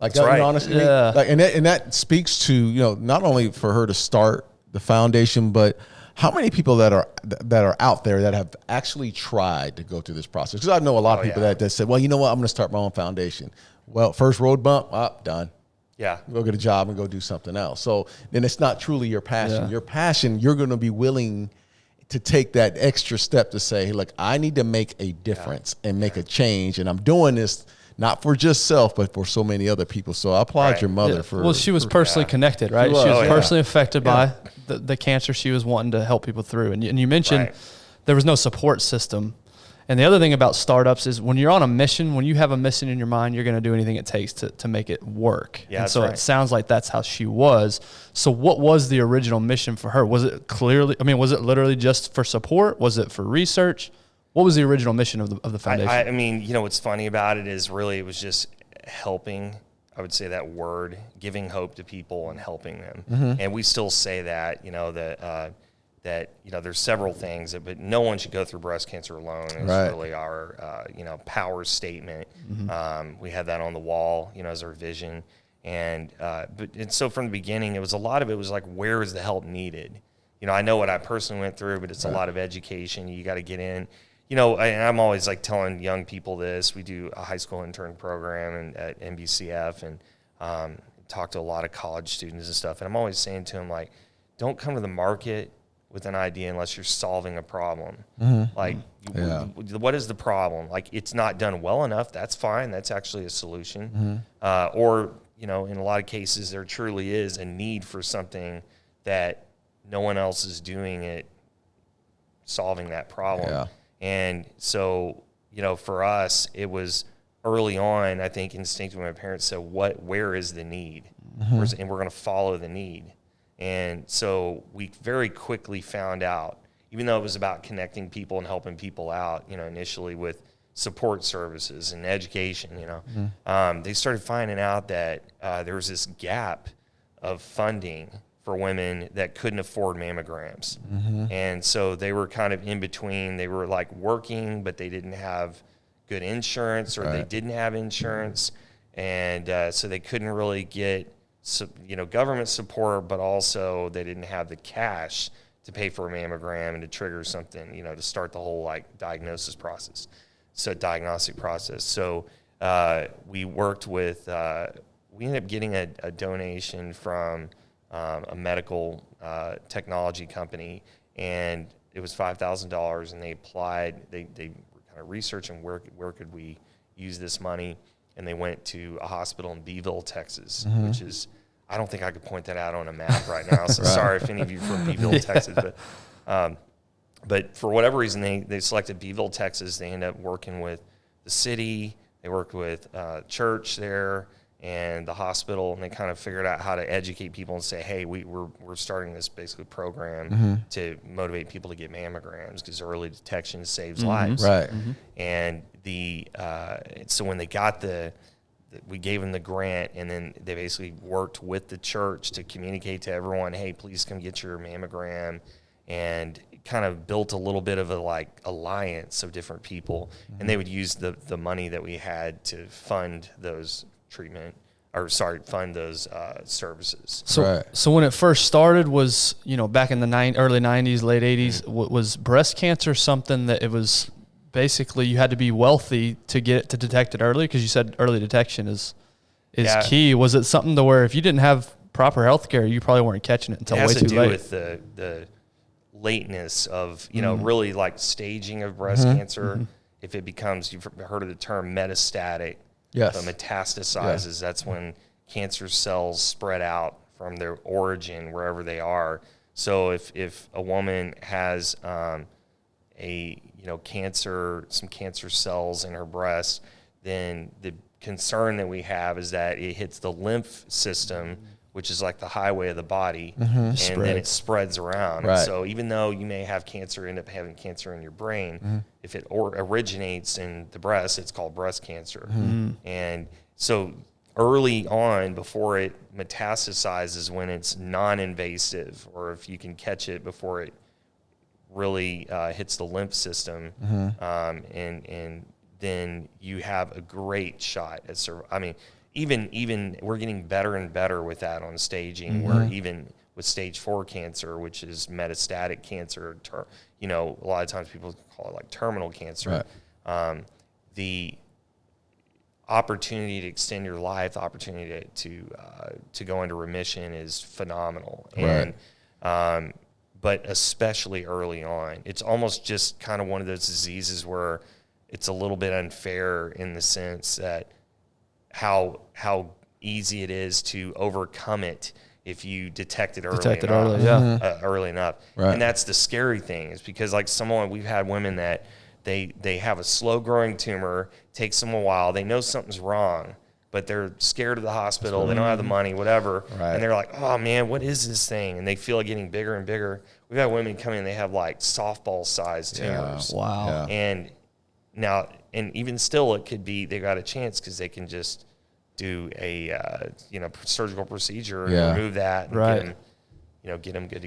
Like, That's right. honestly, like, and that speaks to, not only for her to start the foundation, but how many people that are out there that have actually tried to go through this process? Because I know a lot of people that said, well, you know what, I'm going to start my own foundation. Well, first road bump, done. Yeah. Go get a job and go do something else. So then it's not truly your passion. Yeah. Your passion, you're going to be willing to take that extra step to say, look, I need to make a difference and make a change. And I'm doing this not for just self, but for so many other people. So I applaud your mother for. Well, she was personally connected, right? She was personally affected by the cancer she was wanting to help people through. And you mentioned there was no support system. And the other thing about startups is when you're on a mission, when you have a mission in your mind, you're going to do anything it takes to make it work. Yeah, and so it sounds like that's how she was. So what was the original mission for her? Was it was it literally just for support? Was it for research? What was the original mission of the foundation? I mean, what's funny about it is really it was just helping. I would say that word, giving hope to people and helping them. Mm-hmm. And we still say that, that there's several things, but no one should go through breast cancer alone. It's really our, power statement. Mm-hmm. We had that on the wall, as our vision. And so from the beginning, a lot of it was like, where is the help needed? I know what I personally went through, but it's a lot of education. You got to get in. And I'm always like telling young people this. We do a high school intern program at NBCF and talk to a lot of college students and stuff. And I'm always saying to them, like, don't come to the market with an idea unless you're solving a problem. Mm-hmm. Like, what is the problem? Like, it's not done well enough. That's fine. That's actually a solution. Mm-hmm. Or, in a lot of cases, there truly is a need for something that no one else is doing it, solving that problem. Yeah. And so, for us, it was early on, I think instinctively my parents said, where is the need? Mm-hmm. And we're going to follow the need. And so we very quickly found out, even though it was about connecting people and helping people out, initially with support services and education, mm-hmm. They started finding out that there was this gap of funding for women that couldn't afford mammograms. Mm-hmm. And so they were kind of in between. They were like working, but they didn't have good insurance, or they didn't have insurance. And so they couldn't really get, government support, but also they didn't have the cash to pay for a mammogram and to trigger something, to start the whole diagnostic process. So we worked with, we ended up getting a donation from a medical technology company, and it was $5,000, and they applied, they were kind of researching where could we use this money, and they went to a hospital in Beeville, Texas, mm-hmm. which is, I don't think I could point that out on a map right now, so sorry if any of you are from Beeville, Texas, but for whatever reason, they selected Beeville, Texas. They ended up working with the city, they worked with church there, and the hospital, and they kind of figured out how to educate people and say, hey, we're starting this basically program mm-hmm. to motivate people to get mammograms because early detection saves mm-hmm. lives. Right. Mm-hmm. And so when they got we gave them the grant, and then they basically worked with the church to communicate to everyone, hey, please come get your mammogram, and kind of built a little bit of a alliance of different people, mm-hmm. and they would use the money that we had to fund those fund those services. So when it first started was, back in the early 90s, late 80s, mm-hmm. Was breast cancer something that it was basically you had to be wealthy to get to detect it early? Because you said early detection is key. Was it something to where if you didn't have proper health care, you probably weren't catching it until way too late? It has to do with the lateness of, mm-hmm. really like staging of breast mm-hmm. cancer. Mm-hmm. If it becomes, you've heard of the term metastatic. Yes. So metastasizes, that's when cancer cells spread out from their origin, wherever they are. So if a woman has some cancer cells in her breast, then the concern that we have is that it hits the lymph system, which is like the highway of the body, mm-hmm. and then it spreads around. Right. So even though you may have cancer, end up having cancer in your brain, mm-hmm. if it originates in the breast, it's called breast cancer. Mm-hmm. And so early on, before it metastasizes, when it's non-invasive, or if you can catch it before it really hits the lymph system, mm-hmm. And then you have a great shot at survival. I mean, even we're getting better and better with that on staging. Where even with stage 4 cancer, which is metastatic cancer, a lot of times people call it like terminal cancer. Right. The opportunity to extend your life, the opportunity to go into remission is phenomenal. Right. And but especially early on, it's almost just kind of one of those diseases where it's a little bit unfair in the sense that how easy it is to overcome it if you detect it early enough. Right. And that's the scary thing, is because like we've had women that they have a slow growing tumor, takes them a while, they know something's wrong, but they're scared of the hospital, they don't have the money, whatever. Right. And they're like, oh man, what is this thing? And they feel it getting bigger and bigger. We've had women come in, they have like softball sized tumors. Yeah. Wow. Yeah. And now, and even still, it could be they got a chance because they can just do a surgical procedure and remove that and get them good to